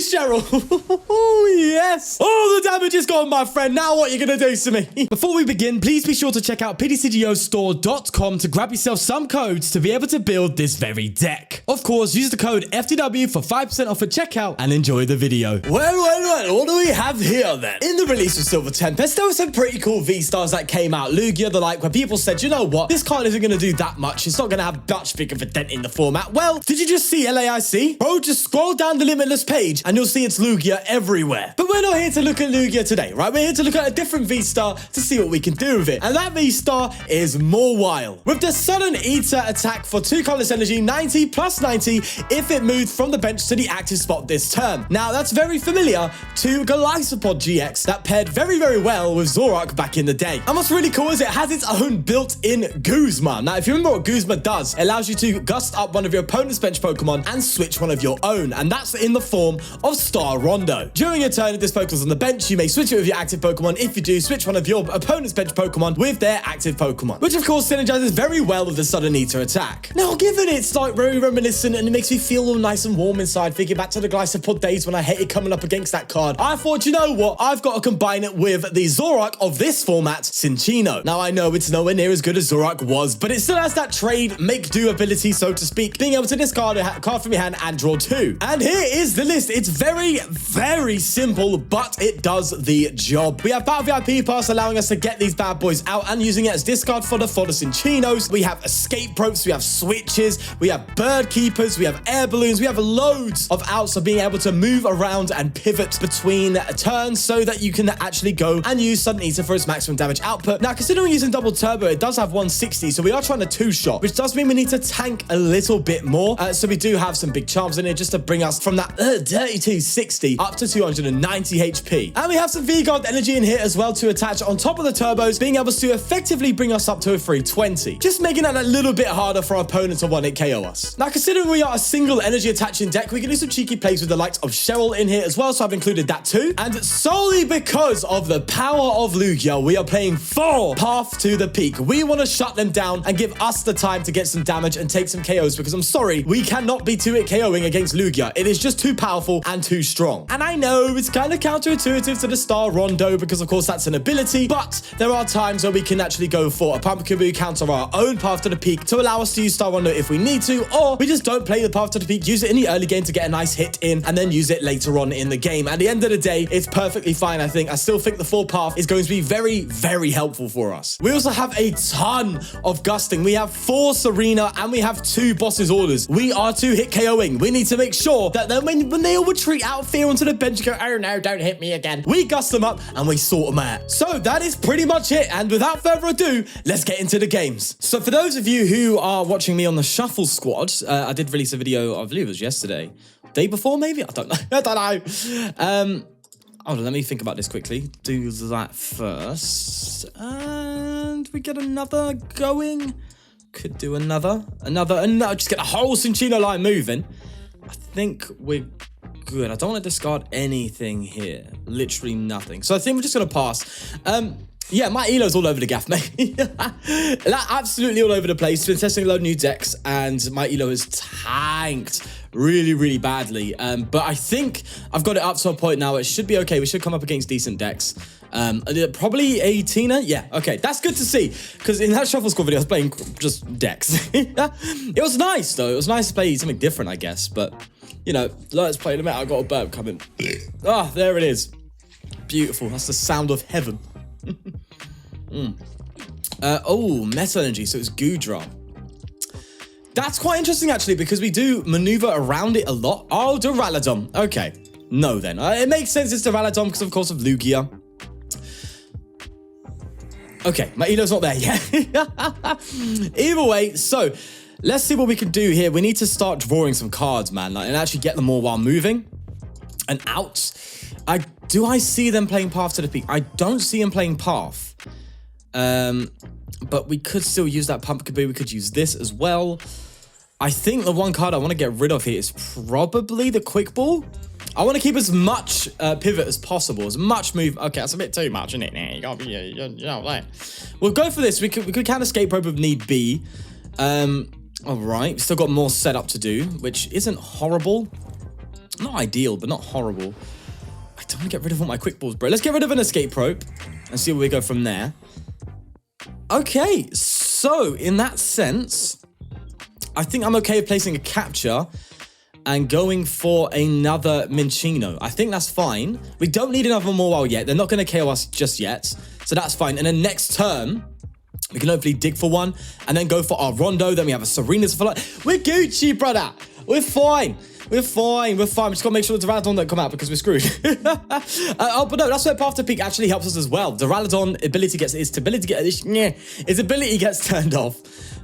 please, Cheryl. Oh, yes. Oh, the damage is gone, my friend. Now what are you going to do to me? Before we begin, please be sure to check out pdcgostore.com to grab yourself some codes to be able to build this very deck. Of course, use the code FTW for 5% off at checkout and enjoy the video. Well, what do we have here then? In the release of Silver Tempest, there were some pretty cool V-Stars that came out. Lugia, the like, where people said, you know what? This card isn't going to do that much. It's not going to have much big of a dent in the format. Well, did you just see LAIC? Bro, just scroll down the Limitless page and you'll see it's Lugia everywhere. But we're not here to look at Lugia today, right? We're here to look at a different V-Star to see what we can do with it. And that V-Star is Mawile. With the Sudden Eater attack for 2 colorless energy, 90 plus 90 if it moved from the bench to the active spot this turn. Now, that's very familiar to Golisopod GX that paired very, very well with Zoroark back in the day. And what's really cool is it has its own built-in Guzma. Now, if you remember what Guzma does, it allows you to gust up one of your opponent's bench Pokemon and switch one of your own. And that's in the form of Star Rondo. During your turn, if this Pokemon's on the bench, you may switch it with your active Pokemon. If you do, switch one of your opponent's bench Pokemon with their active Pokemon, which of course synergizes very well with the Sudden Eater attack. Now, given it's like very reminiscent and it makes me feel all nice and warm inside, thinking back to the Golisopod days when I hated coming up against that card, I thought, you know what? I've got to combine it with the Zoroark of this format, Cinccino. Now, I know it's nowhere near as good as Zoroark was, but it still has that trade make-do ability, so to speak, being able to discard a card from your hand and draw 2. And here is the list. It's very, very simple, but it does the job. We have Battle VIP Pass allowing us to get these bad boys out and using it as discard fodder for the Cinccinos. We have Escape Ropes, we have Switches, we have Bird Keepers, we have Air Balloons, we have loads of outs of being able to move around and pivot between turns so that you can actually go and use Sudden Eater for its maximum damage output. Now, considering using double turbo, it does have 160, so we are trying to 2-shot, which does mean we need to tank a little bit more. So we do have some big charms in here just to bring us from that dirty 260 up to 290 HP. And we have some V-Guard energy in here as well to attach on top of the turbos, being able to effectively bring us up to a 320, just making it a little bit harder for our opponent to 1-hit KO us. Now, considering we are a single energy attaching deck, we can do some cheeky plays with the likes of Cheryl in here as well, so I've included that too. And solely because of the power of Lugia, we are playing for Path to the Peak. We want to shut them down and give us the time to get some damage and take some KOs, because I'm sorry, we cannot be 2-hit KOing against Lugia. It is just too powerful and too strong. And I know it's kind of counterintuitive to the Star Rondo, because of course that's an ability, but there are times where we can actually go for a Pumpkaboo counter our own Path to the Peak to allow us to use Star Rondo if we need to, or we just don't play the Path to the Peak, use it in the early game to get a nice hit in, and then use it later on in the game. At the end of the day, it's perfectly fine, I think. I still think the full path is going to be very, very helpful for us. We also have a ton of gusting. We have 4 Serena and we have 2 bosses orders. We are 2-hit KOing. We need to make sure that then when they all retreat out of fear onto the bench, go, oh no, don't hit me again. We gust them up and we sort them out. So that is pretty much it. And without further ado, let's get into the games. So for those of you who are watching me on the Shuffle Squad, I did release a video, I believe it was yesterday. Day before, maybe? I don't know. I don't know. Hold on, let me think about this quickly. Do that first. And we get another going. Could do another. Just get a whole Cinccino line moving. I think we're good. I don't want to discard anything here. Literally nothing. So I think we're just going to pass. Yeah, my elo's all over the gaff, mate. Absolutely all over the place. Been testing a load of new decks, and my elo is tanked really, really badly. But I think I've got it up to a point now. It should be okay. We should come up against decent decks. Probably a Tina. Yeah, okay. That's good to see, because in that Shuffle Squad video, I was playing just decks. It was nice, though. It was nice to play something different, I guess. But, you know, let's play in a minute. I've got a burp coming. Ah, there it is. Beautiful. That's the sound of heaven. Oh, Meta Energy, so it's Goodra. That's quite interesting, actually, because we do maneuver around it a lot. Oh, Duraludon. Okay. No, then. It makes sense it's Duraludon because, of course, of Lugia. Okay, my elo's not there yet. Either way, so let's see what we can do here. We need to start drawing some cards, man, and actually get them more while moving and out. Do I see them playing Path to the Peak? I don't see them playing Path. But we could still use that Pumpkaboo. We could use this as well. I think the one card I want to get rid of here is probably the Quick Ball. I want to keep as much pivot as possible, as much move. Okay, that's a bit too much, isn't it? You gotta be, you know, like. We'll go for this. We could count Escape Rope if need be. All right, still got more setup to do, which isn't horrible. Not ideal, but not horrible. I don't want to get rid of all my quick balls, bro. Let's get rid of an escape rope and see where we go from there. Okay, so in that sense, I think I'm okay with placing a capture and going for another Minccino. I think that's fine. We don't need another Mawile yet. They're not going to KO us just yet, so that's fine. And then next turn, we can hopefully dig for one and then go for our Rondo. Then we have a Serena's for like. We're Gucci, brother. We're fine. We're fine. We're fine. We just got to make sure the Duraludon don't come out because we're screwed. But no, that's where Path to Peak actually helps us as well. Duraludon ability gets its ability gets turned off,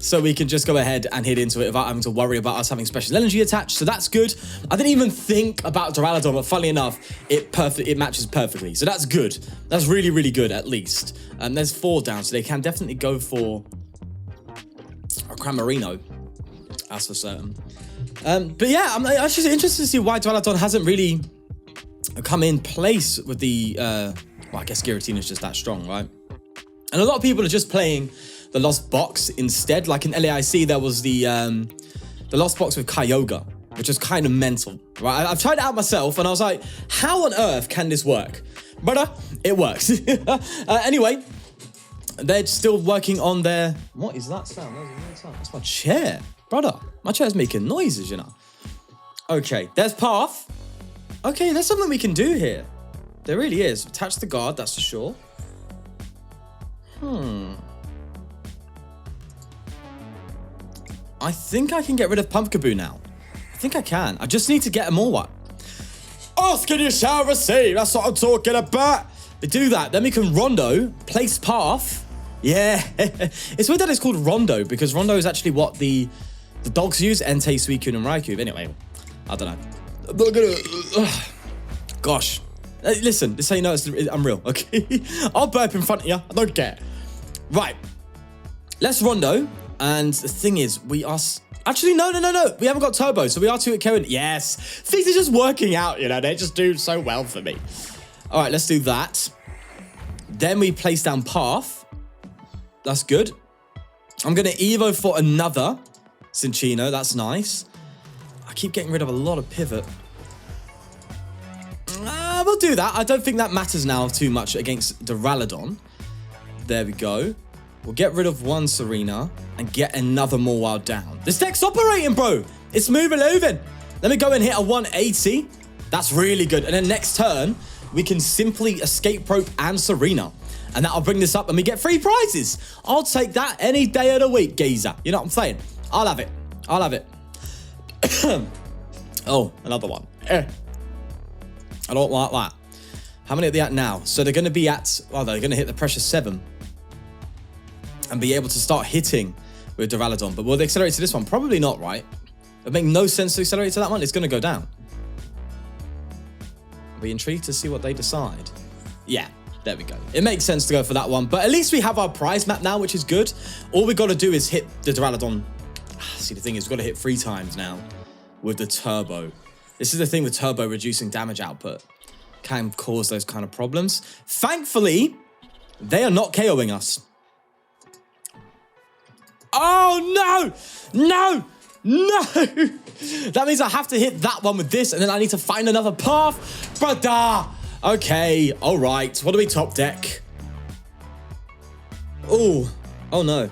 so we can just go ahead and hit into it without having to worry about us having special energy attached. So that's good. I didn't even think about Duraludon, but funnily enough, it matches perfectly. So that's good. That's really, really good at least. There's 4 down, so they can definitely go for a Cramorino. That's for certain. But yeah, I'm actually interested to see why Duraludon hasn't really come in place with the, well, I guess Giratina's just that strong, right? And a lot of people are just playing the Lost Box instead. Like in LAIC, there was the Lost Box with Kyogre, which is kind of mental, right? I've tried it out myself, and I was like, how on earth can this work? Brother, it works. Anyway, they're still working on their... What is that sound? That's my chair. Brother, my chair's making noises, you know. Okay, there's Path. Okay, there's something we can do here. There really is. Attach the guard, that's for sure. I think I can get rid of Pumpkaboo now. I think I can. I just need to get them all up. Ask and you shall receive. That's what I'm talking about. We do that. Then we can Rondo, place Path. Yeah. It's weird that it's called Rondo because Rondo is actually what the dogs use, Entei, Suicune, and Raikou. Anyway, I don't know. I'm not gonna... Gosh. Listen, this is how you know I'm real, okay? I'll burp in front of you. I don't care. Right. Let's Rondo. And the thing is, we are... Actually, no. We haven't got Turbo, so we are 2 at KO. Yes. Things are just working out, you know. They just do so well for me. All right, let's do that. Then we place down Path. That's good. I'm going to Evo for another Cinccino. That's nice. I keep getting rid of a lot of pivot. We'll do that. I don't think that matters now too much against Duraludon. There we go. We'll get rid of one Serena and get another Mawile down. This deck's operating, bro. It's moving. Let me go and hit a 180. That's really good. And then next turn, we can simply Escape Rope and Serena. And that'll bring this up and we get 3 prizes. I'll take that any day of the week, geezer. You know what I'm saying? I'll have it. Oh, another one. I don't like that. How many are they at now? So they're going to be at... Well, they're going to hit the pressure 7. And be able to start hitting with Duraludon. But will they accelerate to this one? Probably not, right? It would make no sense to accelerate to that one. It's going to go down. I'll be intrigued to see what they decide. Yeah, there we go. It makes sense to go for that one. But at least we have our prize map now, which is good. All we got to do is hit the Duraludon. See, the thing is, we've got to hit 3 times now with the Turbo. This is the thing with Turbo reducing damage output. Can cause those kind of problems. Thankfully, they are not KOing us. Oh, no! That means I have to hit that one with this, and then I need to find another path. Brother! Okay, all right. What do we top deck? Oh no.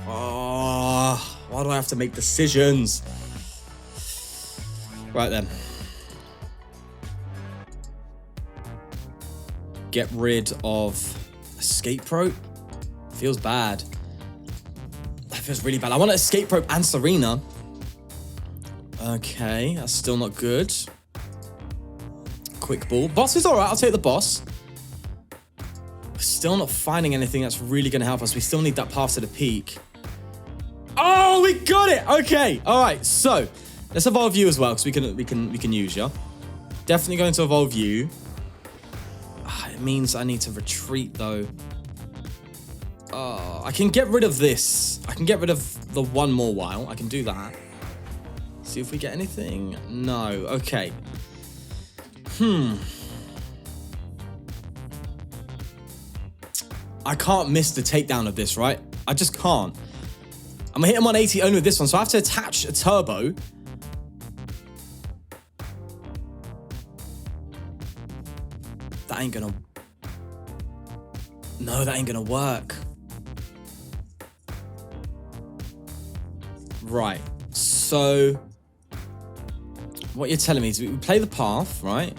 Oh, why do I have to make decisions? Right then. Get rid of Escape Rope. Feels bad. That feels really bad. I want to Escape Rope and Serena. Okay, that's still not good. Quick Ball. Boss is all right. I'll take the boss. We're still not finding anything that's really going to help us. We still need that path to the peak. Oh, we got it. Okay. All right. So let's evolve you as well, because we can use you. Definitely going to evolve you. It means I need to retreat though. I can get rid of this. I can get rid of the one Mawile. I can do that. See if we get anything. No. Okay. I can't miss the takedown of this, right? I just can't. I'm gonna hit him on 80 only with this one, so I have to attach a turbo. That ain't gonna... No, that ain't gonna work. Right, so... What you're telling me is we play the path, right?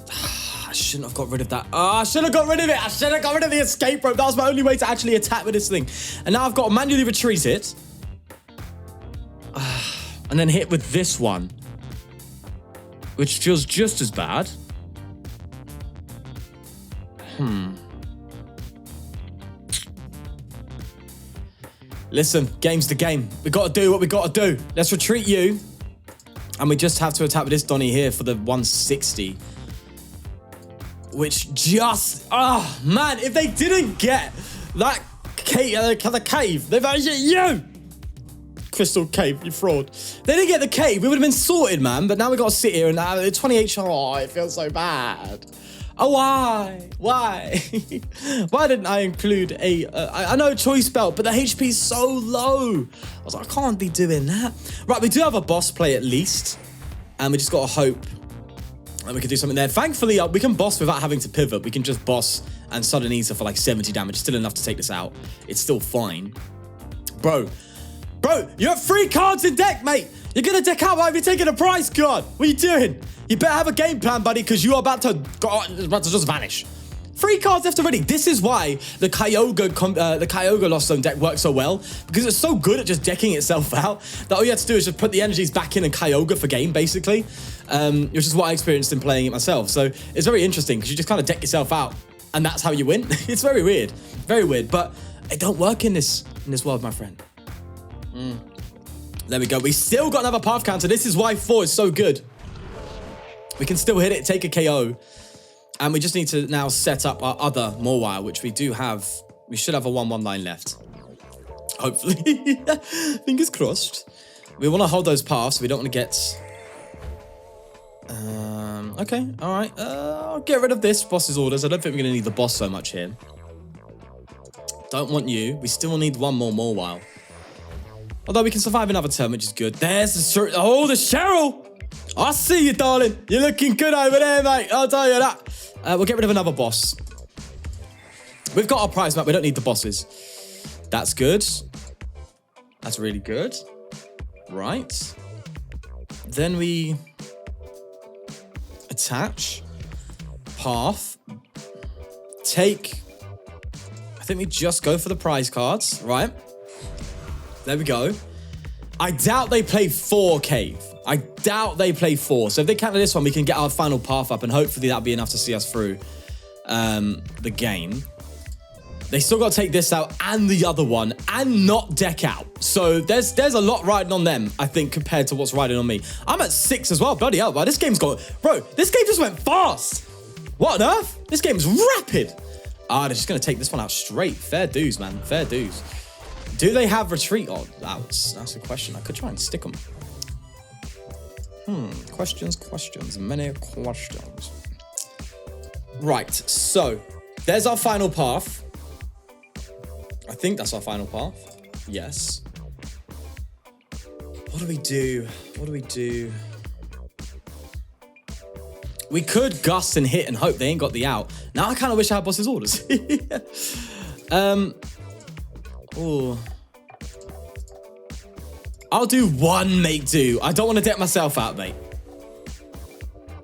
I shouldn't have got rid of that. Oh, I should have got rid of it. I should have got rid of the escape rope. That was my only way to actually attack with this thing. And now I've got to manually retreat it. And then hit with this one. Which feels just as bad. Listen, game's the game. We got to do what we got to do. Let's retreat you. And we just have to attack with this Donny here for the 160. Which just... Oh, man. If they didn't get that the cave, they've actually... You! Crystal Cave, you fraud. They didn't get the cave. We would have been sorted, man. But now we got to sit here and 28... Oh, it feels so bad. Oh, why? Why? Why didn't I include a... I know choice belt, but the HP is so low. I was like, I can't be doing that. Right, we do have a boss play at least. And we just got to hope that we can do something there. Thankfully, we can boss without having to pivot. We can just boss and sudden Ether for like 70 damage. Still enough to take this out. It's still fine. Bro, you have 3 cards in deck, mate. You're going to deck out while you're taking a prize card. What are you doing? You better have a game plan, buddy, because you are about to just vanish. 3 cards left already. This is why the Kyogre Lost Zone deck works so well, because it's so good at just decking itself out that all you have to do is just put the energies back in and Kyogre for game, basically, which is what I experienced in playing it myself. So it's very interesting because you just kind of deck yourself out and that's how you win. It's very weird, but it don't work in this world, my friend. There we go. We still got another path counter. This is why 4 is so good. We can still hit it, take a KO. And we just need to now set up our other Mawile, which we do have. We should have a 1-1 line left. Hopefully. Fingers crossed. We want to hold those paths. We don't want to get... Okay, all right. I'll get rid of this boss's orders. I don't think we're going to need the boss so much here. Don't want you. We still need one more Mawile. Although we can survive another turn, which is good. There's the... Oh, the Cheryl! I see you, darling. You're looking good over there, mate. I'll tell you that. We'll get rid of another boss. We've got our prize map. We don't need the bosses. That's good. That's really good. Right. Then we attach. Path. Take. I think we just go for the prize cards, right? There we go. I doubt they play 4 cave. I doubt they play 4. So if they counter this one, we can get our final path up and hopefully that'll be enough to see us through the game. They still got to take this out and the other one and not deck out. So there's a lot riding on them, I think, compared to what's riding on me. I'm at 6 as well. Bloody hell, bro. This game's going... Bro, this game just went fast. What on earth? This game's rapid. They're just going to take this one out straight. Fair dues, man. Fair dues. Do they have retreat on? That's a question. I could try and stick them. Questions, many questions. Right, so there's our final path. I think that's our final path. Yes. What do we do? We could gust and hit and hope they ain't got the out. Now I kind of wish I had boss's orders. Oh. I'll do one make do. I don't want to deck myself out, mate.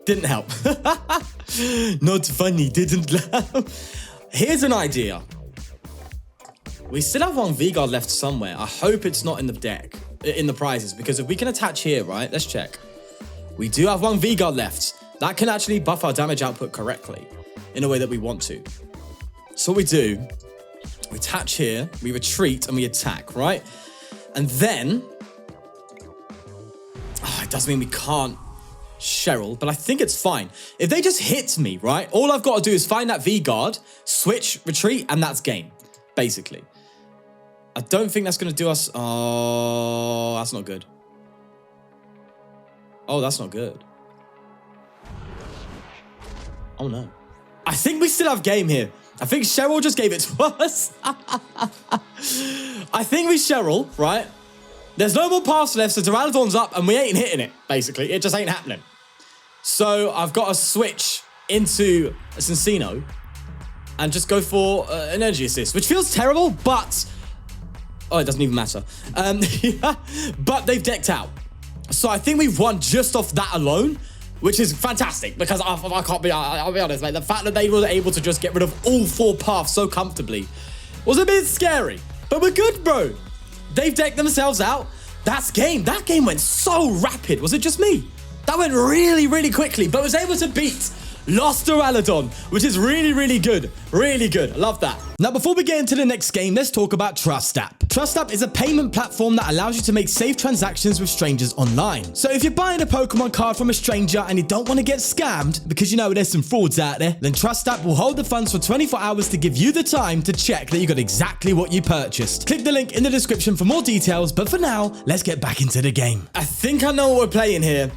Didn't help. Not funny, didn't laugh. Here's an idea. We still have one V-Guard left somewhere. I hope it's not in the deck, in the prizes, because if we can attach here, right? Let's check. We do have one V-Guard left. That can actually buff our damage output correctly in a way that we want to. So what we do, we attach here, we retreat, and we attack, right? And then... it does mean we can't Cheryl, but I think it's fine. If they just hit me, right? All I've got to do is find that V-Guard, switch, retreat, and that's game, basically. I don't think that's going to do us... Oh, that's not good. Oh, that's not good. Oh, no. I think we still have game here. I think Cheryl just gave it to us. I think with Cheryl, right? There's no more paths left, so Duraludon's up, and we ain't hitting it, basically. It just ain't happening. So I've got to switch into a Cinccino and just go for an energy assist, which feels terrible, but... Oh, it doesn't even matter. But they've decked out. So I think we've won just off that alone, which is fantastic, because I can't be... I'll be honest, mate. The fact that they were able to just get rid of all 4 paths so comfortably was a bit scary. But we're good, bro. They've decked themselves out. That's game. That game went so rapid. Was it just me? That went really, really quickly, but was able to beat Lost Duraludon, which is really, really good. Really good. I love that. Now, before we get into the next game, let's talk about TrustApp. TrustApp is a payment platform that allows you to make safe transactions with strangers online. So if you're buying a Pokemon card from a stranger and you don't want to get scammed because you know there's some frauds out there, then TrustApp will hold the funds for 24 hours to give you the time to check that you got exactly what you purchased. Click the link in the description for more details, but for now, let's get back into the game. I think I know what we're playing here.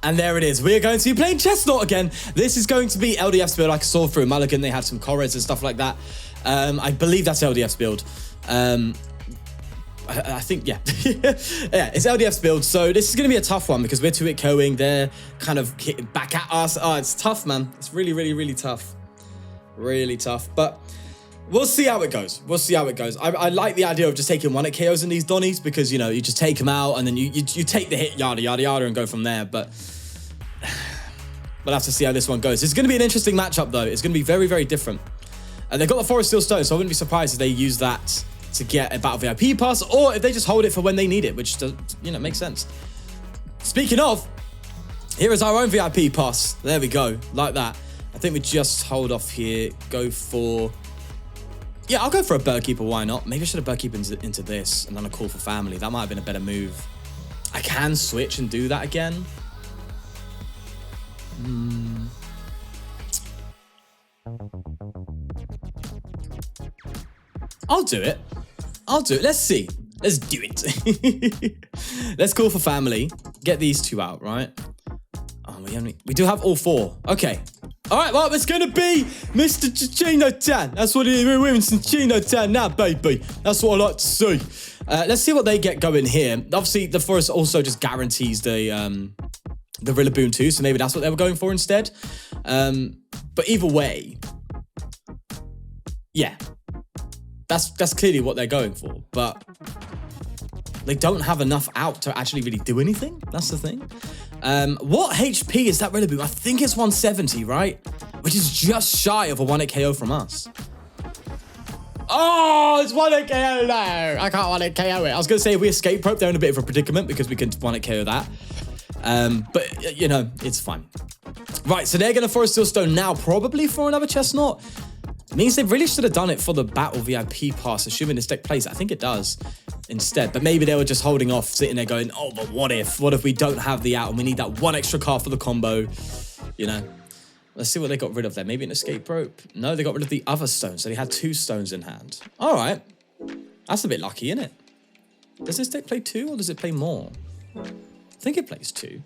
And there it is. We're going to be playing Chestnut again. This is going to be LDF's build. Like I saw through Mulligan, they had some Correds and stuff like that. I believe that's LDF's build. I think, yeah. Yeah, it's LDF's build. So this is going to be a tough one because we're 2-hit KOing. They're kind of hitting back at us. Oh, it's tough, man. It's really, really, really tough. Really tough. But we'll see how it goes. We'll see how it goes. I like the idea of just taking 1-hit KOs in these Donnies because, you know, you just take them out and then you take the hit, yada, yada, yada, and go from there. But we'll have to see how this one goes. It's going to be an interesting matchup, though. It's going to be very, very different. They've got the Forest Steel Stone, so I wouldn't be surprised if they use that to get a Battle VIP Pass, or if they just hold it for when they need it, which, does, you know, makes sense. Speaking of, here is our own VIP Pass. There we go, like that. I think we just hold off here, go for... Yeah, I'll go for a Bird Keeper, why not? Maybe I should have Bird Keeper into this and then a Call for Family. That might have been a better move. I can switch and do that again. I'll do it. I'll do it. Let's see. Let's do it. Let's Call for Family. Get these 2 out, right? Oh, we do have all 4. Okay. All right, well, it's going to be Mr. Cinccino-tan. That's what it is. We're in Cinccino-tan now, baby. That's what I like to see. Let's see what they get going here. Obviously, the Forest also just guarantees the Rillaboom too, so maybe that's what they were going for instead. But either way, yeah, that's clearly what they're going for. But they don't have enough out to actually really do anything. That's the thing. What HP is that Rillaboom? I think it's 170, right? Which is just shy of a 1-hit KO from us. Oh, it's 1-hit KO now. I can't 1-hit KO it. I was going to say if we Escape Rope, they're in a bit of a predicament because we can 1-hit KO that. But, you know, it's fine. Right, so they're going to Forest Steel Stone now, probably for another Chestnut. Means they really should have done it for the Battle VIP Pass, assuming this deck plays. I think it does instead. But maybe they were just holding off, sitting there going, oh, but what if? What if we don't have the out and we need that 1 extra card for the combo? You know, let's see what they got rid of there. Maybe an Escape Rope. No, they got rid of the other stone. So they had 2 stones in hand. All right. That's a bit lucky, isn't it? Does this deck play 2 or does it play more? I think it plays 2.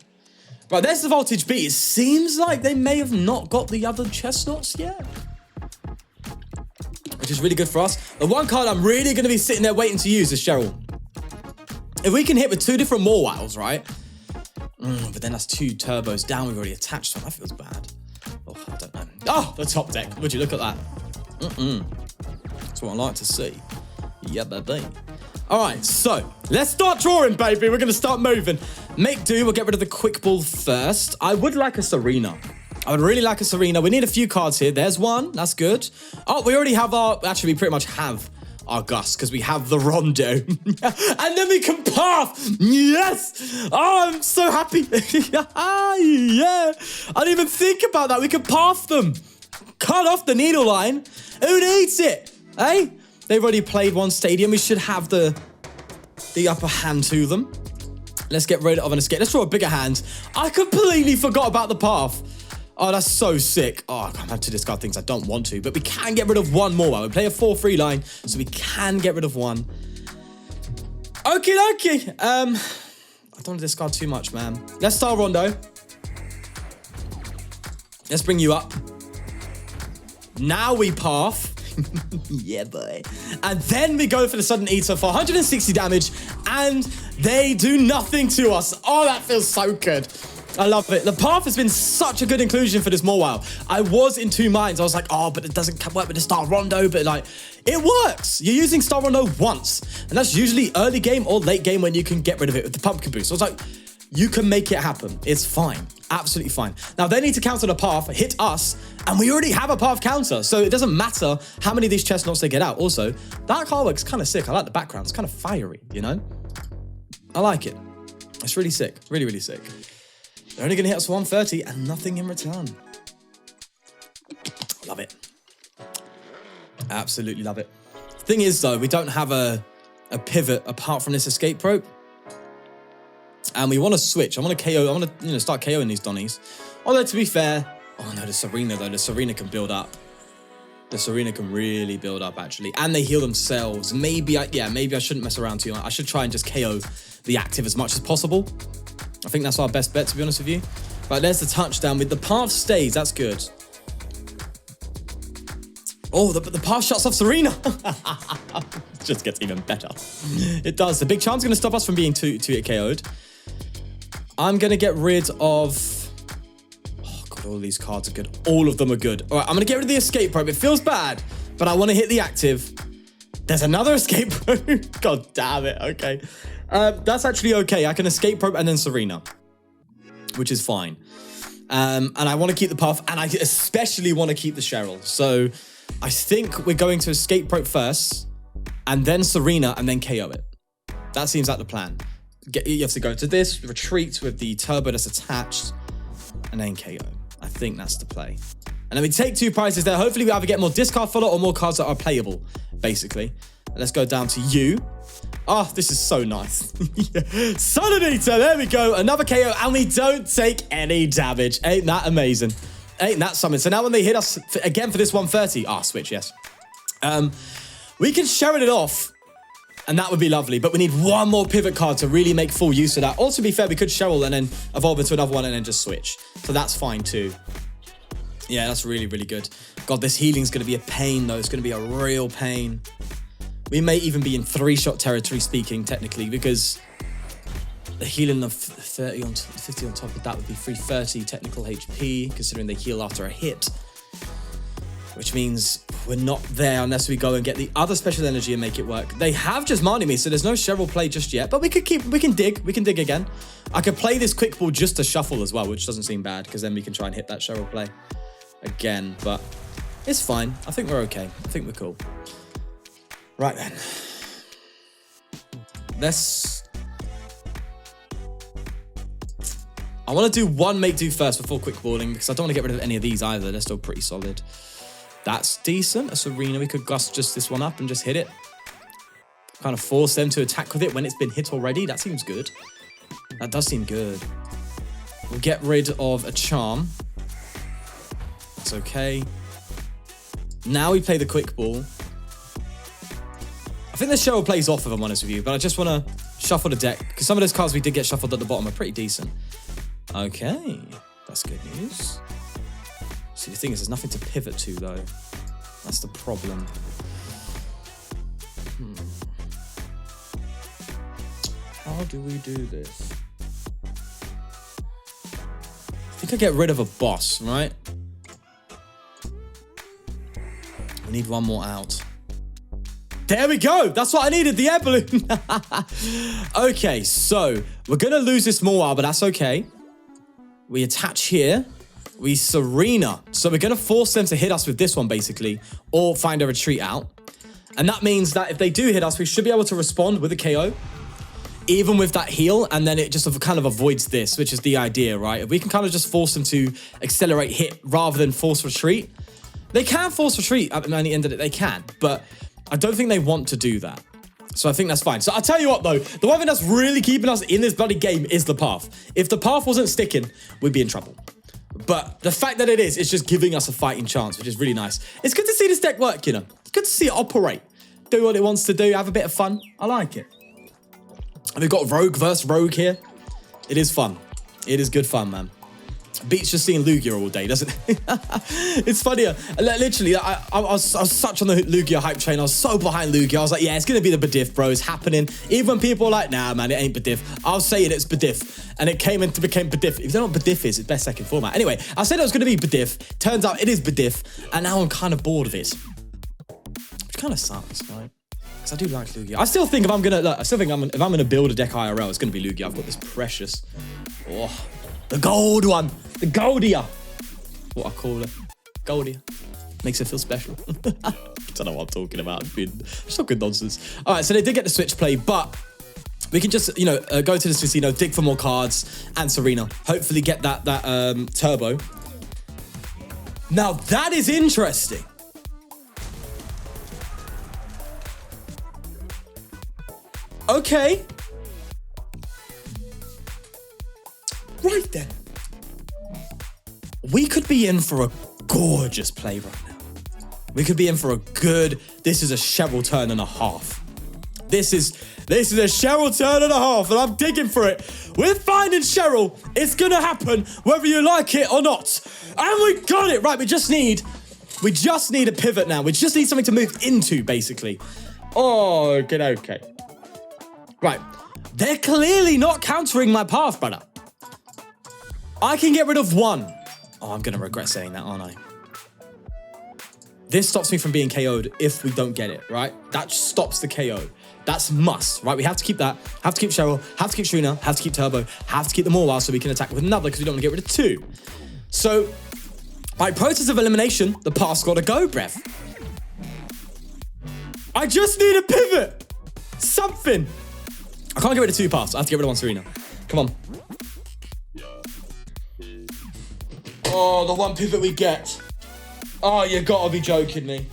Right, there's the Voltage B. It seems like they may have not got the other Chestnuts yet, which is really good for us. The one card I'm really going to be sitting there waiting to use is Cheryl. If we can hit with 2 different Mawiles, right? But then that's 2 turbos down. We've already attached one. That feels bad. Oh, I don't know. Oh, the top deck. Would you look at that? That's what I like to see. Yeah, baby. All right, so let's start drawing, baby. We're going to start moving. Make do. We'll get rid of the Quick Ball first. I would like a Serena. I would really like a Serena. We need a few cards here. There's one. That's good. Oh, we already have our... Actually, we pretty much have our GUST because we have the Rondo. And then we can path. Yes. Oh, I'm so happy. Yeah. I didn't even think about that. We can path them. Cut off the needle line. Who needs it? Hey? They've already played one stadium. We should have the upper hand to them. Let's get rid of an Escape. Let's draw a bigger hand. I completely forgot about the path. Oh, that's so sick. Oh, I have to discard things I don't want to, but we can get rid of one more. We play a 4-3 line, so we can get rid of one. Okay. I don't want to discard too much, man. Let's start Rondo. Let's bring you up. Now we path. Yeah, boy. And then we go for the Sudden Eater for 160 damage, and they do nothing to us. Oh, that feels so good. I love it. The path has been such a good inclusion for this Mawile. I was in two minds. I was like, oh, but it doesn't work with the Star Rondo, but like, it works. You're using Star Rondo once, and that's usually early game or late game when you can get rid of it with the Pumpkaboo. So I was like, you can make it happen. It's fine. Absolutely fine. Now, they need to counter the path, hit us, and we already have a path counter, so it doesn't matter how many of these chestnuts they get out. Also, that artwork's kind of sick. I like the background. It's kind of fiery, you know? I like it. It's really sick. Really, really sick. They're only going to hit us for 130 and nothing in return. Love it. Absolutely love it. Thing is, though, we don't have a pivot apart from this escape rope. And we want to switch. I want to KO. I want to, start KOing these Donnies. Although, to be fair, oh no, the Serena though. The Serena can build up. The Serena can really build up actually, and they heal themselves. Maybe I shouldn't mess around too much. I should try and just KO the active as much as possible. I think that's our best bet, to be honest with you. Right, there's the touchdown with the path stays. That's good. Oh, the path shuts off Serena. It just gets even better. It does. The Big Charm's going to stop us from being too KO'd. I'm going to get rid of... Oh, God, all these cards are good. All of them are good. All right, I'm going to get rid of the escape rope. It feels bad, but I want to hit the active. There's another escape rope. God damn it. Okay. That's actually okay. I can escape rope and then Serena, which is fine. And I want to keep the path, and I especially want to keep the Cheryl. So I think we're going to escape rope first, and then Serena, and then KO it. That seems like the plan. You have to go to this, retreat with the turbo that's attached, and then KO. I think that's the play. And then we take 2 prizes there. Hopefully we either get more discard fodder or more cards that are playable, basically. Let's go down to you. Oh, this is so nice. Sudden Eater, there we go. Another KO, and we don't take any damage. Ain't that amazing? Ain't that something? So now when they hit us again for this 130, switch, yes. We can Cheryl it off, and that would be lovely, but we need one more pivot card to really make full use of that. Or to be fair, we could Cheryl and then evolve into another one and then just switch. So that's fine too. Yeah, that's really, really good. God, this healing's going to be a pain, though. It's going to be a real pain. We may even be in 3-shot territory, speaking, technically, because the healing of 50 on top of that would be 330 technical HP, considering they heal after a hit. Which means we're not there unless we go and get the other special energy and make it work. They have just Marnie me, so there's no Cheryl play just yet. But we can dig again. I could play this quick ball just to shuffle as well, which doesn't seem bad, because then we can try and hit that Cheryl play again. But it's fine. I think we're okay. I think we're cool. Right then. I want to do one make do first before quick balling, because I don't want to get rid of any of these either. They're still pretty solid. That's decent. A Serena, we could gust just this one up and just hit it. Kind of force them to attack with it when it's been hit already. That seems good. That does seem good. We'll get rid of a charm. That's okay. Now we play the quick ball. I think the Cheryl plays off if I'm honest with you, but I just want to shuffle the deck, because some of those cards we did get shuffled at the bottom are pretty decent. Okay, that's good news. See, the thing is, there's nothing to pivot to, though. That's the problem. How do we do this? I think I get rid of a boss, right? We need one more out. There we go. That's what I needed, the Air Balloon. Okay, so we're going to lose this Mawile, but that's okay. We attach here. We Serena. So we're going to force them to hit us with this one, basically, or find a retreat out. And that means that if they do hit us, we should be able to respond with a KO, even with that heal, and then it just kind of avoids this, which is the idea, right? If we can kind of just force them to accelerate hit rather than force retreat. They can force retreat at the end of it, they can, but I don't think they want to do that. So I think that's fine. So I'll tell you what, though, the one thing that's really keeping us in this bloody game is the path. If the path wasn't sticking, we'd be in trouble. But the fact that it is, it's just giving us a fighting chance, which is really nice. It's good to see this deck work, you know. It's good to see it operate. Do what it wants to do, have a bit of fun. I like it. And we've got Rogue versus Rogue here. It is fun. It is good fun, man. beats just seeing Lugia all day, doesn't it? It's funnier. Literally, I was such on the Lugia hype train. I was so behind Lugia. I was like, yeah, it's going to be the Bidif, bro. It's happening. Even when people are like, nah, man, it ain't Bidif. I'll say it's Bidif. And it came into became Bidif. If you don't know what Bidif is, it's best second format. Anyway, I said it was going to be Bidif. Turns out it is Bidif. And now I'm kind of bored of it. Which kind of sucks, right? Because I do like Lugia. I still think if I'm gonna build a deck IRL, it's gonna be Lugia. I've got this precious, the gold one, the Goldia, what I call it, Goldia, makes it feel special. I don't know what I'm talking about. It's not good nonsense. All right, so they did get the Switch play, but we can just go to this casino, dig for more cards, and Serena. Hopefully get that turbo. Now that is interesting. Okay. Right then. We could be in for a gorgeous play right now. We could be in for a good, this is a Cheryl turn and a half. This is a Cheryl turn and a half, and I'm digging for it. We're finding Cheryl. It's gonna happen whether you like it or not. And we got it. Right, we just need a pivot now. We just need something to move into, basically. Oh, okay. Right, they're clearly not countering my path, brother. I can get rid of one. Oh, I'm gonna regret saying that, aren't I? This stops me from being KO'd if we don't get it, right? That stops the KO. That's must, right? We have to keep that. Have to keep Cheryl. Have to keep Serena. Have to keep Turbo. Have to keep the Mawile so we can attack with another because we don't want to get rid of two. So, by process of elimination, the path's gotta go, brev. I just need a pivot. Something. I can't get rid of two paths. I have to get rid of one Serena. Come on. Oh, the one pivot we get. Oh, you gotta be joking me.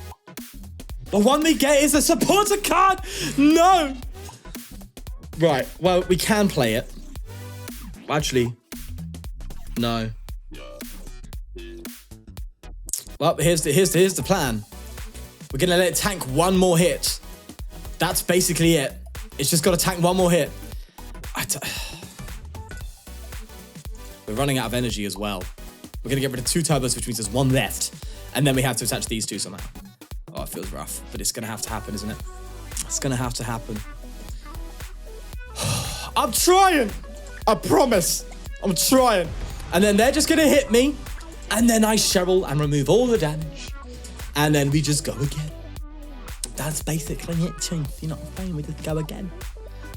The one we get is a supporter card. No. Right. Well, we can play it. Actually, no. Well, here's the plan. We're gonna let it tank one more hit. That's basically it. It's just got to tank one more hit. We're running out of energy as well. We're going to get rid of two turbos, which means there's one left. And then we have to attach these two somehow. Oh, it feels rough. But it's going to have to happen, isn't it? It's going to have to happen. I'm trying. I promise. I'm trying. And then they're just going to hit me. And then I Cheryl and remove all the damage. And then we just go again. That's basically it, chief. You know what I'm saying? We just go again.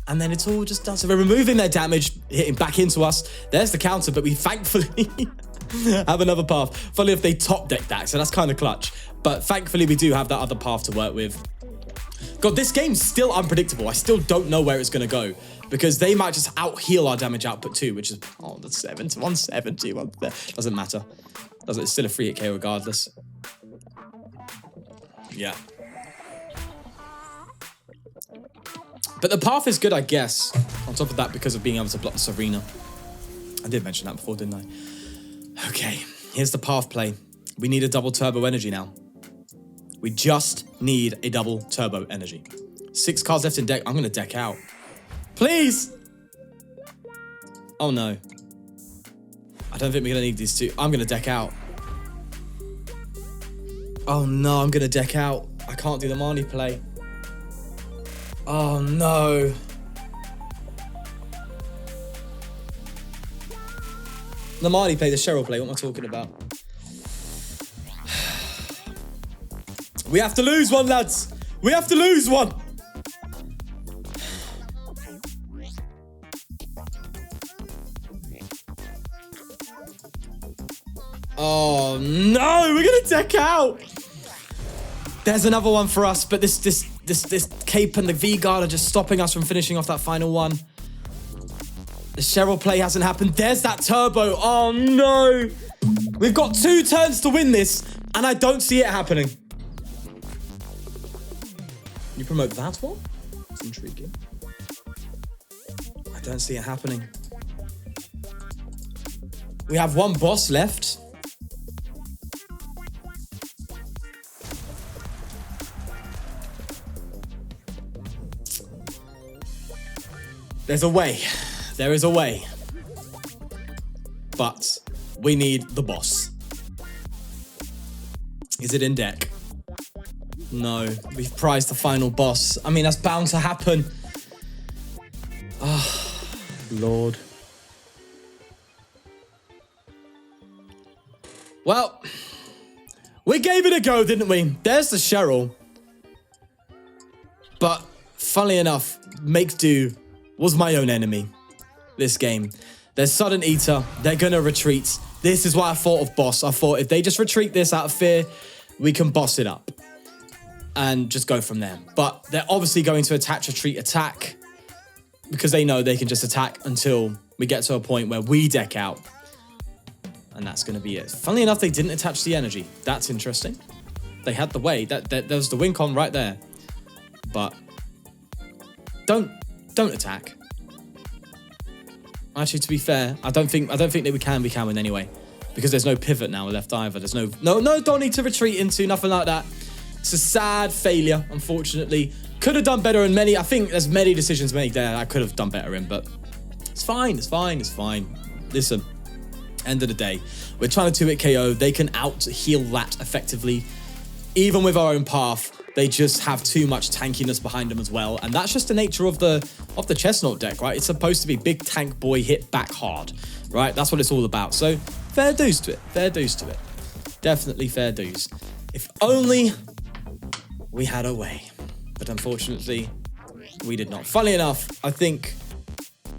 And then it's all just done. So we're removing their damage, hitting back into us. There's the counter, but we thankfully have another path. Funny if they top deck that, so that's kind of clutch. But thankfully we do have that other path to work with. God, this game's still unpredictable. I still don't know where it's going to go. Because they might just out-heal our damage output too, which is, oh, that's 170. Doesn't matter. It's still a free hit KO regardless. Yeah. But the path is good, I guess. On top of that, because of being able to block Serena. I did mention that before, didn't I? Okay, here's the path play. We need a double turbo energy now. We just need a double turbo energy. 6 cards left in deck. I'm going to deck out. Please! Oh, no. I don't think we're going to need these two. I'm going to deck out. Oh, no, I'm going to deck out. I can't do the Marnie play. Oh, no. The Marnie play, the Cheryl play. What am I talking about? We have to lose one, lads. We have to lose one. Oh, no. We're going to deck out. There's another one for us, but this cape and the V-guard are just stopping us from finishing off that final one. The Cheryl play hasn't happened. There's that turbo. Oh, no. We've got 2 turns to win this, and I don't see it happening. You promote that one? That's intriguing. I don't see it happening. We have one boss left. There's a way. There is a way. But we need the boss. Is it in deck? No, we've prized the final boss. I mean, that's bound to happen. Oh, Lord. Well, we gave it a go, didn't we? There's the Cheryl. But, funnily enough, Make Do was my own enemy this game. They're Sudden Eater. They're going to retreat. This is why I thought of boss. I thought if they just retreat this out of fear, we can boss it up and just go from there. But they're obviously going to attach, retreat, attack because they know they can just attack until we get to a point where we deck out. And that's going to be it. Funnily enough, they didn't attach the energy. That's interesting. They had the way. There's the win con right there. But don't attack. Actually, to be fair, I don't think that we can win anyway, because there's no pivot now left either. There's no don't need to retreat into, nothing like that. It's a sad failure, unfortunately. Could have done better in many. I think there's many decisions made there I could have done better in, but it's fine. It's fine. It's fine. Listen, end of the day, we're trying to 2-hit KO. They can out-heal that effectively. Even with our own path, they just have too much tankiness behind them as well. And that's just the nature of the Chestnut deck, right? It's supposed to be big tank boy, hit back hard, right? That's what it's all about. So fair dues to it. Fair dues to it. Definitely fair dues. If only we had a way. But unfortunately, we did not. Funnily enough, I think,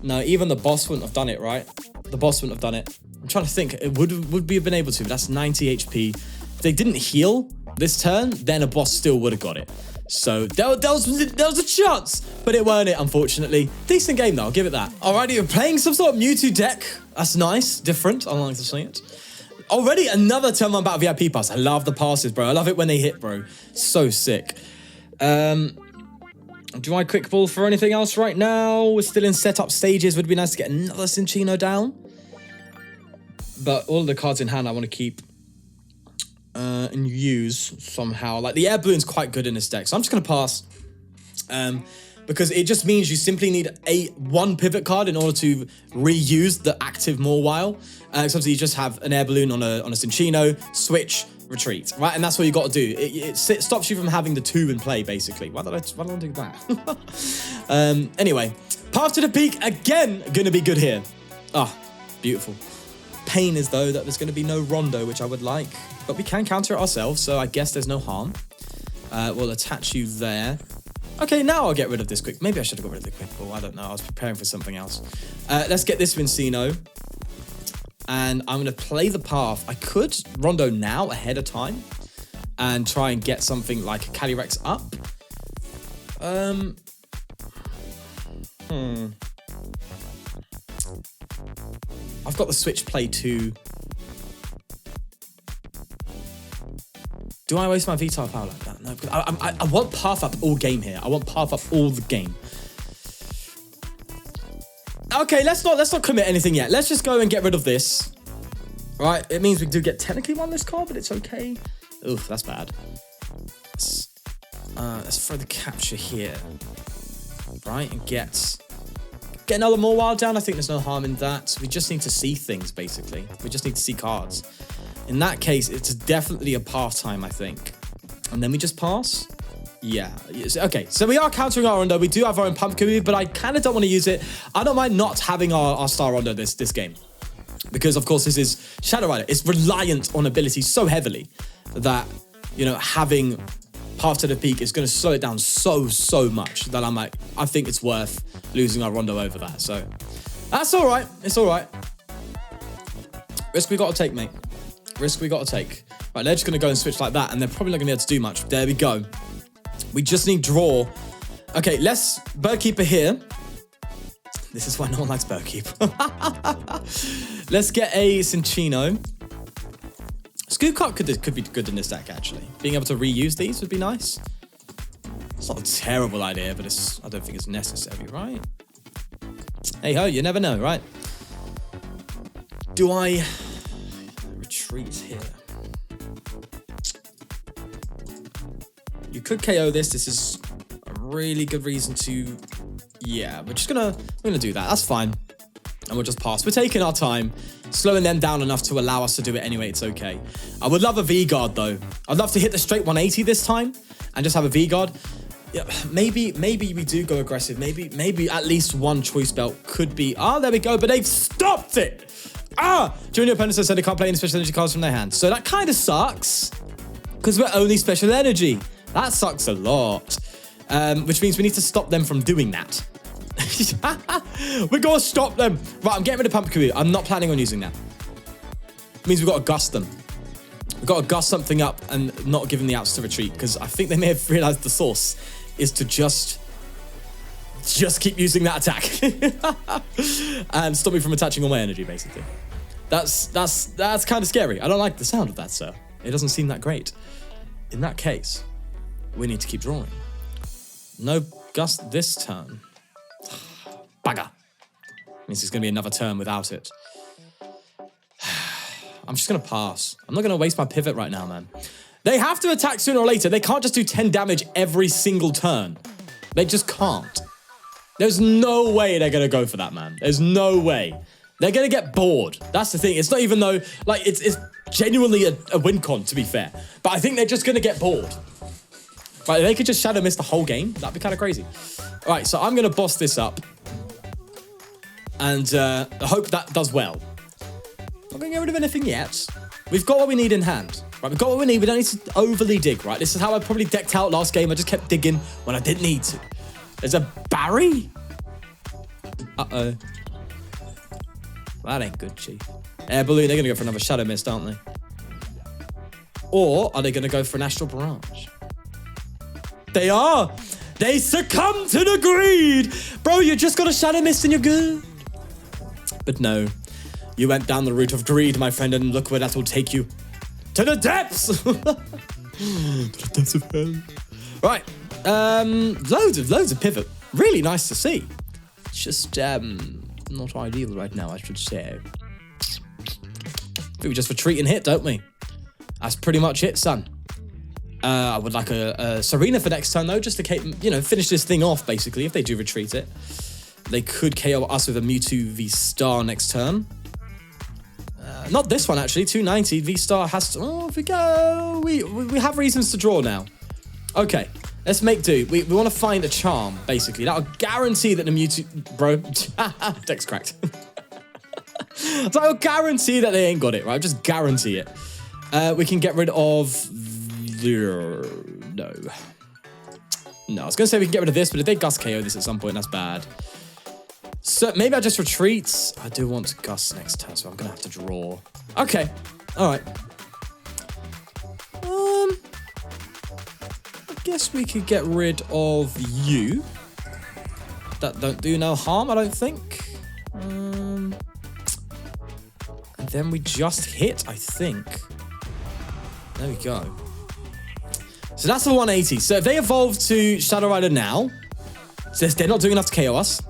no, even the boss wouldn't have done it, right? The boss wouldn't have done it. I'm trying to think. It would we have been able to, but that's 90 HP. If they didn't heal this turn, then a boss still would have got it. So there was a chance, but it weren't it, unfortunately. Decent game though, I'll give it that. Alrighty, you're playing some sort of Mewtwo deck. That's nice, different, I like to see it. Already another 10-1 Battle VIP Pass. I love the passes, bro. I love it when they hit, bro. So sick. Do I quick ball for anything else right now? We're still in setup stages. Would be nice to get another Cinccino down. But all of the cards in hand I want to keep and use somehow. Like the Air Balloon's quite good in this deck, so I'm just going to pass. Because it just means you simply need one pivot card in order to reuse the active Mawile. Obviously you just have an Air Balloon on a Cinccino, switch, retreat, right? And that's what you got to do. It stops you from having the two in play, basically. Why did I do that? Anyway, path to the peak, again, going to be good here. Ah, beautiful. Pain is, though, that there's going to be no Rondo, which I would like. But we can counter it ourselves, so I guess there's no harm. We'll attach you there. Okay, now I'll get rid of this quick. Maybe I should have got rid of the quick ball. I don't know. I was preparing for something else. Let's get this Minccino. And I'm going to play the path. I could Rondo now ahead of time and try and get something like a Calyrex up. I've got the Switch play too. Do I waste my VSTAR power like that? No, because I want path up all game here. I want path up all the game. Okay, let's not commit anything yet. Let's just go and get rid of this. Right, it means we do get technically one this card, but it's okay. Oof, that's bad. Let's throw the capture here. Right, and get another Mawile down. I think there's no harm in that. We just need to see things, basically. We just need to see cards. In that case, it's definitely a path time, I think. And then we just pass. Yeah. Okay, so we are countering our Rondo. We do have our own Pumpkaboo, but I kind of don't want to use it. I don't mind not having our Star Rondo this game. Because, of course, this is Shadow Rider. It's reliant on ability so heavily that, you know, having Path to the Peak is going to slow it down so much that I'm like, I think it's worth losing our Rondo over that. So, that's all right. It's all right. Risk we got to take, mate. Risk we got to take. Right, they're just going to go and switch like that, and they're probably not going to be able to do much. There we go. We just need draw. Okay, let's Bird Keeper here. This is why no one likes Bird Keeper. Let's get a Cinccino. Scoop Cup could be good in this deck, actually. Being able to reuse these would be nice. It's not a terrible idea, but I don't think it's necessary, right? Hey ho, you never know, right? Do I retreat here? You could KO this. This is a really good reason to... Yeah, we're gonna do that. That's fine. And we'll just pass. We're taking our time, slowing them down enough to allow us to do it anyway. It's okay. I would love a V-guard, though. I'd love to hit the straight 180 this time and just have a V-guard. Yeah, maybe we do go aggressive. Maybe at least one choice belt could be... Ah, there we go. But they've stopped it. Junior opponents have said they can't play any special energy cards from their hands. So that kind of sucks because we're only special energy. That sucks a lot. Which means we need to stop them from doing that. We're going to stop them. Right, I'm getting rid of Pumpkaboo. I'm not planning on using that. It means we've got to gust them. We've got to gust something up and not give them the outs to retreat, because I think they may have realized the source is to just keep using that attack and stop me from attaching all my energy, basically. That's kind of scary. I don't like the sound of that, sir. It doesn't seem that great. In that case, we need to keep drawing. No gust this turn. Bagger. Means it's going to be another turn without it. I'm just going to pass. I'm not going to waste my pivot right now, man. They have to attack sooner or later. They can't just do 10 damage every single turn. They just can't. There's no way they're going to go for that, man. There's no way. They're going to get bored. That's the thing. It's not even though, like, it's genuinely a win con, to be fair. But I think they're just going to get bored. Right, they could just Shadow Mist the whole game. That'd be kind of crazy. All right, so I'm going to boss this up. And I hope that does well. Not going to get rid of anything yet. We've got what we need in hand. Right, we've got what we need. We don't need to overly dig, right? This is how I probably decked out last game. I just kept digging when I didn't need to. There's a Barry? Uh-oh. That ain't good, Chief. Air Balloon, they're going to go for another Shadow Mist, aren't they? Or are they going to go for an Astral Barrage? They are! They succumb to the greed! Bro, you just got a Shadow Mist and you're good. But no. You went down the route of greed, my friend, and look where that will take you. To the depths! To the depths of hell. Right. Loads of pivot. Really nice to see. It's just, not ideal right now, I should say. I think we just retreat and hit, don't we? That's pretty much it, son. I would like a Serena for next turn, though, just to, you know, finish this thing off, basically, if they do retreat it. They could KO us with a Mewtwo VSTAR next turn. Not this one, actually. 290. VSTAR has to... Oh, if we go... We have reasons to draw now. Okay. Let's make do. We want to find a charm, basically. That'll guarantee that the Mewtwo... Bro. Deck's cracked. So I'll guarantee that they ain't got it, right? Just guarantee it. We can get rid of... No. No, I was going to say we can get rid of this, but if they Gust KO this at some point, that's bad. So maybe I just retreat. I do want to Gust next turn, so I'm going to have to draw. Okay. All right. I guess we could get rid of you. That don't do no harm, I don't think. And then we just hit, I think. There we go. So that's a 180. So if they evolve to Shadow Rider now, so they're not doing enough to KO us.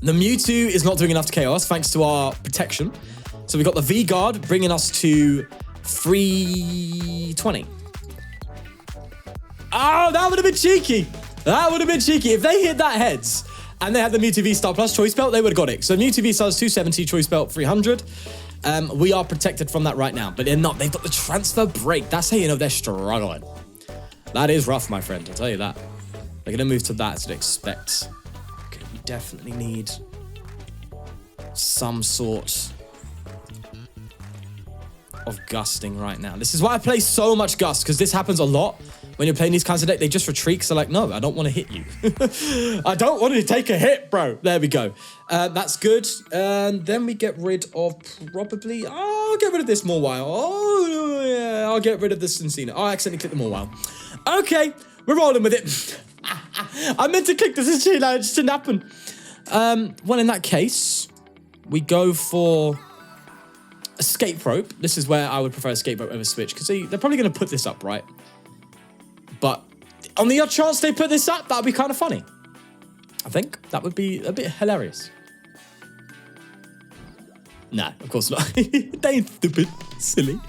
The Mewtwo is not doing enough to KO us, thanks to our protection. So we got the V-Guard bringing us to 320. Oh, that would have been cheeky. That would have been cheeky. If they hit that heads and they had the Mewtwo V-Star plus Choice Belt, they would have got it. So Mewtwo V-Star is 270, Choice Belt 300. We are protected from that right now, but they're not. They've got the transfer break. That's how you know they're struggling. That is rough, my friend. I'll tell you that. They're going to move to that as you'd expect. Okay, we definitely need some sort of gusting right now. This is why I play so much Gust, because this happens a lot. When you're playing these kinds of decks, they just retreat because they're like, no, I don't want to hit you. I don't want to take a hit, bro. There we go. That's good. And then we get rid of probably... Oh, I'll get rid of this Mawile. Oh, yeah. I'll get rid of this Cinccino. Oh, I accidentally clicked the Mawile. Okay, we're rolling with it. I meant to click this. It just didn't happen. Well, in that case, we go for Escape Rope. This is where I would prefer Escape Rope over Switch, because they're probably going to put this up, right? But on the odd chance they put this up, that would be kind of funny. I think that would be a bit hilarious. Nah, of course not. They ain't stupid, silly.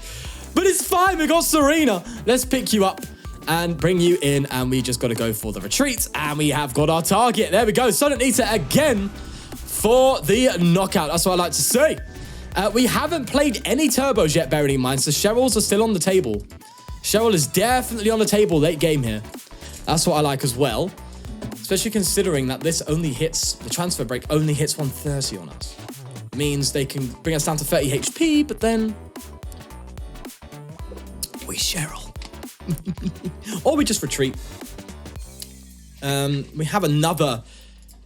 But it's fine, we got Serena. Let's pick you up and bring you in, and we just got to go for the retreat, and we have got our target. There we go. Sonnet Eater again for the knockout. That's what I like to say. We haven't played any turbos yet, bearing in mind, so Cheryl's are still on the table. Cheryl is definitely on the table late game here. That's what I like as well. Especially considering that this only hits, the transfer break only hits 130 on us. Means they can bring us down to 30 HP, but then we Cheryl. Or we just retreat. We have another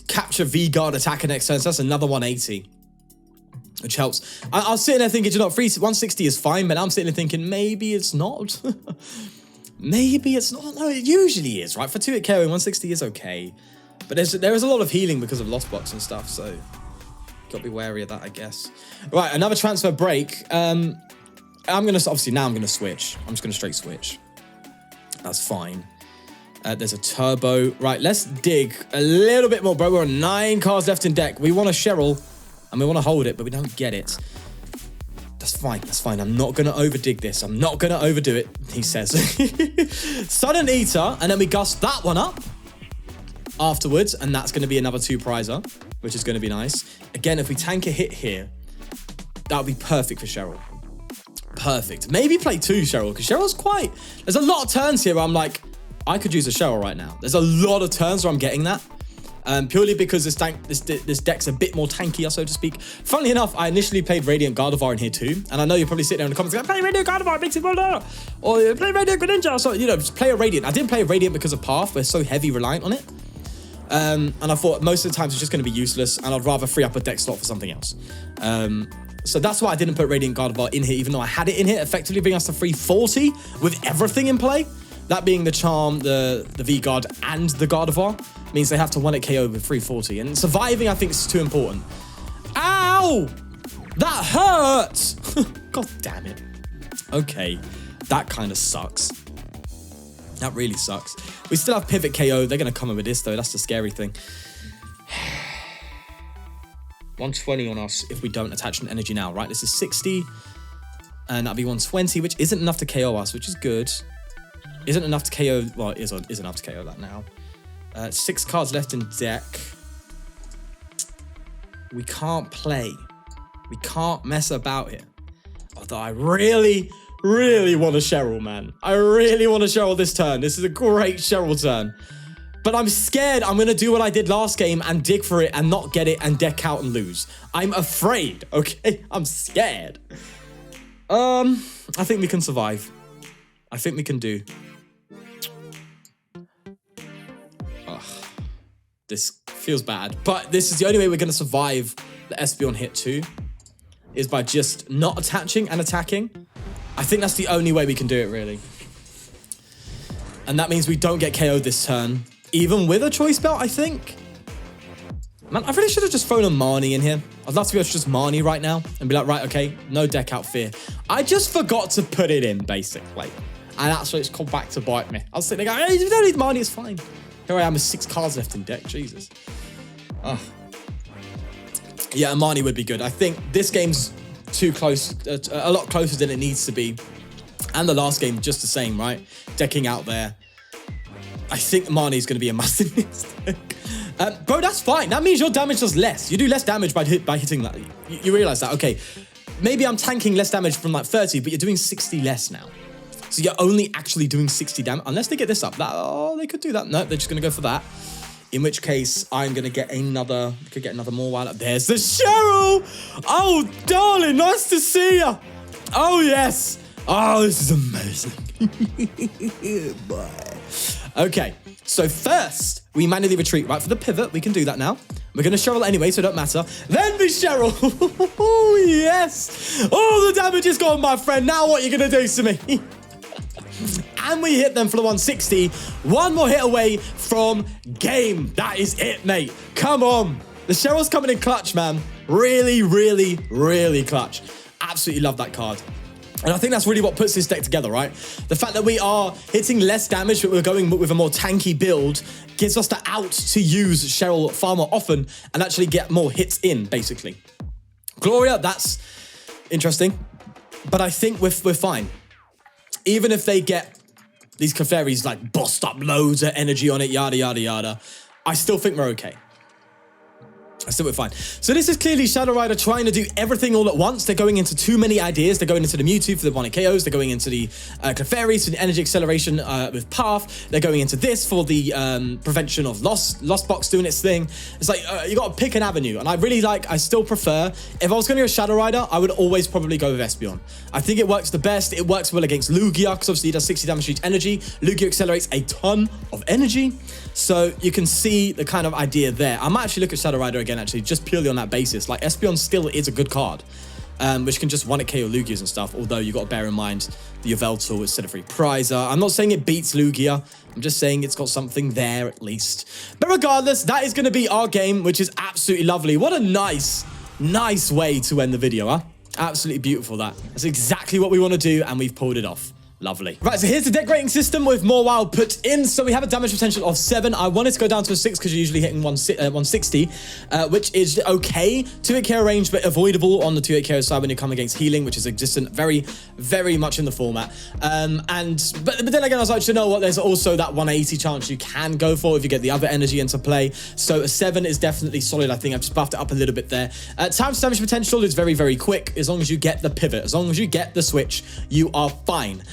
Capture V-Guard attacker next turn, so that's another 180. Which helps. I was sitting there thinking, you know, 160 is fine, but I'm sitting there thinking, maybe it's not. Maybe it's not. No, it usually is, right? For 2-hit KO, 160 is okay. But there is a lot of healing because of Lost Box and stuff, so got to be wary of that, I guess. Right, another transfer break. I'm going to, obviously, now I'm going to switch. I'm just going to straight switch. That's fine. There's a turbo. Right, let's dig a little bit more, bro. We're on 9 cards left in deck. We want a Cheryl, and we want to hold it, but we don't get it. That's fine. That's fine. I'm not going to overdig this. I'm not going to overdo it, he says. Sudden Eater, and then we gust that one up afterwards, and that's going to be another 2-prizer, which is going to be nice. Again, if we tank a hit here, that would be perfect for Cheryl. Perfect. Maybe play 2 Cheryl, because Cheryl's quite... There's a lot of turns here where I'm like, I could use a Cheryl right now. There's a lot of turns where I'm getting that. Purely because this deck's a bit more tankier, so to speak. Funnily enough, I initially played Radiant Gardevoir in here too, and I know you're probably sitting there in the comments going, play Radiant Gardevoir, makes it better, or play Radiant Greninja, so, you know, just play a Radiant. I didn't play a Radiant because of Path, we're so heavy reliant on it. And I thought most of the times it's just going to be useless, and I'd rather free up a deck slot for something else. So that's why I didn't put Radiant Gardevoir in here, even though I had it in here, effectively bringing us to 340 with everything in play. That being the Charm, the V-Guard, and the Gardevoir, means they have to 1-hit KO with 340. And surviving, I think, is too important. Ow! That hurts! God damn it. Okay, that kind of sucks. That really sucks. We still have Pivot KO. They're going to come in with this, though. That's the scary thing. 120 on us if we don't attach an energy now, right? This is 60. And that'll be 120, which isn't enough to KO us, which is good. Isn't enough to KO... Well, it is enough to KO that now. 6 cards left in deck. We can't play. We can't mess about here. Although I really, really want a Cheryl, man. I really want a Cheryl this turn. This is a great Cheryl turn. But I'm scared I'm going to do what I did last game and dig for it and not get it and deck out and lose. I'm afraid, okay? I'm scared. I think we can survive. I think we can do. This feels bad, but this is the only way we're going to survive the SB on hit 2 is by just not attaching and attacking. I think that's the only way we can do it, really. And that means we don't get KO'd this turn, even with a choice belt, I think. Man, I really should have just thrown a Marnie in here. I'd love to be able to just Marnie right now and be like, right, okay, no deck out fear. I just forgot to put it in, basically. And actually, it's come back to bite me. I was sitting there going, hey, you don't need Marnie, it's fine. Here I am with 6 cards left in deck. Jesus. Oh. Yeah, Marnie would be good. I think this game's too close, a lot closer than it needs to be. And the last game, just the same, right? Decking out there. I think Marnie's going to be a must in this deck. Bro, that's fine. That means your damage does less. You do less damage by hitting that. You realize that. Okay, maybe I'm tanking less damage from like 30, but you're doing 60 less now. So you're only actually doing 60 damage, unless they get this up. Oh, they could do that. No, they're just going to go for that. In which case, I'm going to get another, could get another Mawile. There's the Cheryl! Oh, darling, nice to see you. Oh, yes. Oh, this is amazing. Boy. Okay, so first, we manually retreat, right? For the pivot, we can do that now. We're going to Cheryl anyway, so it don't matter. Then we Cheryl. Oh, yes. All the damage is gone, my friend. Now what are you going to do to me? And we hit them for the 160. One more hit away from game. That is it, mate. Come on. The Cheryl's coming in clutch, man. Really, really, really clutch. Absolutely love that card. And I think that's really what puts this deck together, right? The fact that we are hitting less damage, but we're going with a more tanky build, gives us the out to use Cheryl far more often and actually get more hits in, basically. Gloria, that's interesting. But I think we're fine. Even if they get these Clefairies like bossed up loads of energy on it, yada, yada, yada, I still think we're okay. I still fine. So this is clearly Shadow Rider trying to do everything all at once. They're going into too many ideas. They're going into the Mewtwo for the Bionic KOs. They're going into the Clefairies for the energy acceleration with Path. They're going into this for the prevention of Lost Box doing its thing. It's like, you got to pick an avenue. And I still prefer, if I was going to go Shadow Rider, I would always probably go with Espeon. I think it works the best. It works well against Lugia, because obviously he does 60 damage to each energy. Lugia accelerates a ton of energy. So you can see the kind of idea there. I might actually look at Shadow Rider again, actually, just purely on that basis. Like, Espeon still is a good card, which can just one-hit KO Lugias and stuff, although you got to bear in mind the Yveltal is set a free prizer. I'm not saying it beats Lugia. I'm just saying it's got something there at least. But regardless, that is going to be our game, which is absolutely lovely. What a nice way to end the video, huh? Absolutely beautiful, that. That's exactly what we want to do, and we've pulled it off. Lovely. Right, so here's the deck rating system with Mawile put in. So we have a damage potential of 7. I wanted to go down to a 6 because you're usually hitting 160, which is okay. 2-hit KO range, but avoidable on the 2-hit KO side when you come against healing, which is existent very much in the format. But then again, I was like, you know what? There's also that 180 chance you can go for if you get the other energy into play. So a 7 is definitely solid. I think I've just buffed it up a little bit there. Time to damage potential is very quick. As long as you get the pivot, as long as you get the switch, you are fine.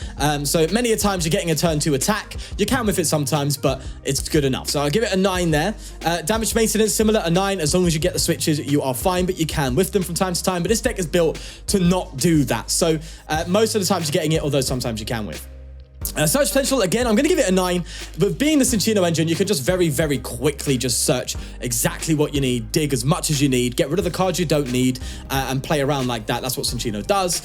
So many a times you're getting a turn 2 attack. You can with it sometimes, but it's good enough. So I'll give it a 9 there. Damage maintenance, similar, a 9. As long as you get the switches, you are fine, but you can with them from time to time. But this deck is built to not do that. So most of the times you're getting it, although sometimes you can with. Search potential, again, I'm going to give it a 9. But being the Cinccino engine, you can just very quickly just search exactly what you need, dig as much as you need, get rid of the cards you don't need, and play around like that. That's what Cinccino does.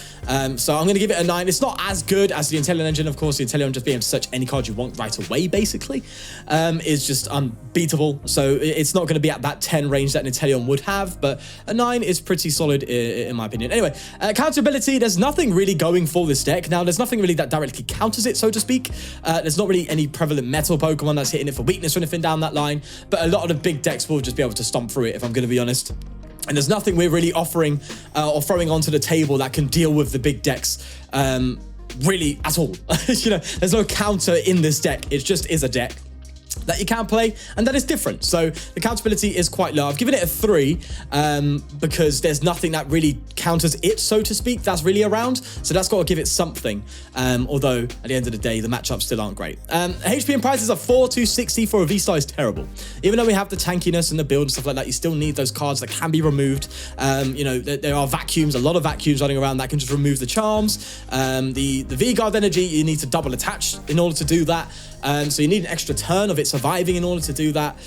So I'm going to give it a 9. It's not as good as the Inteleon engine, of course. The Inteleon just being able to search any card you want right away, basically, is just unbeatable. So it's not going to be at that 10 range that an Inteleon would have, but a 9 is pretty solid in my opinion. Anyway, counter ability, there's nothing really going for this deck. Now, there's nothing really that directly counters it, so to speak. There's not really any prevalent metal Pokemon that's hitting it for weakness or anything down that line, but a lot of the big decks will just be able to stomp through it, if I'm going to be honest. And there's nothing we're really offering or throwing onto the table that can deal with the big decks really at all. You know, there's no counter in this deck. It just is a deck that you can play, and that is different. So the counterability is quite low. I've given it a 3 because there's nothing that really counters it, so to speak, that's really around. So that's got to give it something. Although at the end of the day, the matchups still aren't great. HP and prices are 4,260 for a V-Star is terrible. Even though we have the tankiness and the build and stuff like that, you still need those cards that can be removed. You know, there are vacuums, a lot of vacuums running around that can just remove the charms. The V-Guard energy, you need to double attach in order to do that. So you need an extra turn of it surviving in order to do that.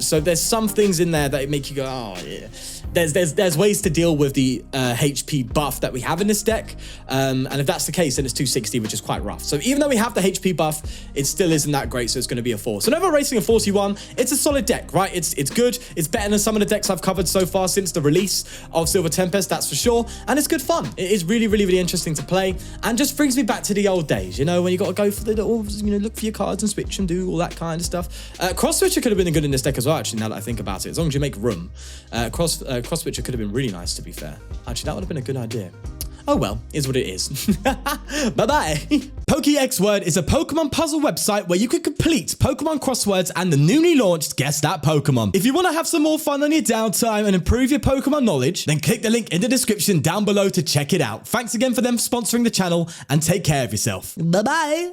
So there's some things in there that make you go, oh yeah. There's ways to deal with the HP buff that we have in this deck. And if that's the case, then it's 260, which is quite rough. So even though we have the HP buff, it still isn't that great. So it's going to be a 4. So Nova Racing a 41. It's a solid deck, right? It's good. It's better than some of the decks I've covered so far since the release of Silver Tempest, that's for sure. And it's good fun. It is really interesting to play, and just brings me back to the old days, you know, when you got to go for the little, you know, look for your cards and switch and do all that kind of stuff. Cross Switcher could have been good in this deck as well, actually, now that I think about it, as long as you make room. Cross Switcher could have been really nice, to be fair. Actually, that would have been a good idea. Oh well, is what it is. Bye-bye. PokéX Word is a Pokemon puzzle website where you can complete Pokemon crosswords and the newly launched Guess That Pokemon. If you want to have some more fun on your downtime and improve your Pokemon knowledge, then click the link in the description down below to check it out. Thanks again for them sponsoring the channel, and take care of yourself. Bye-bye.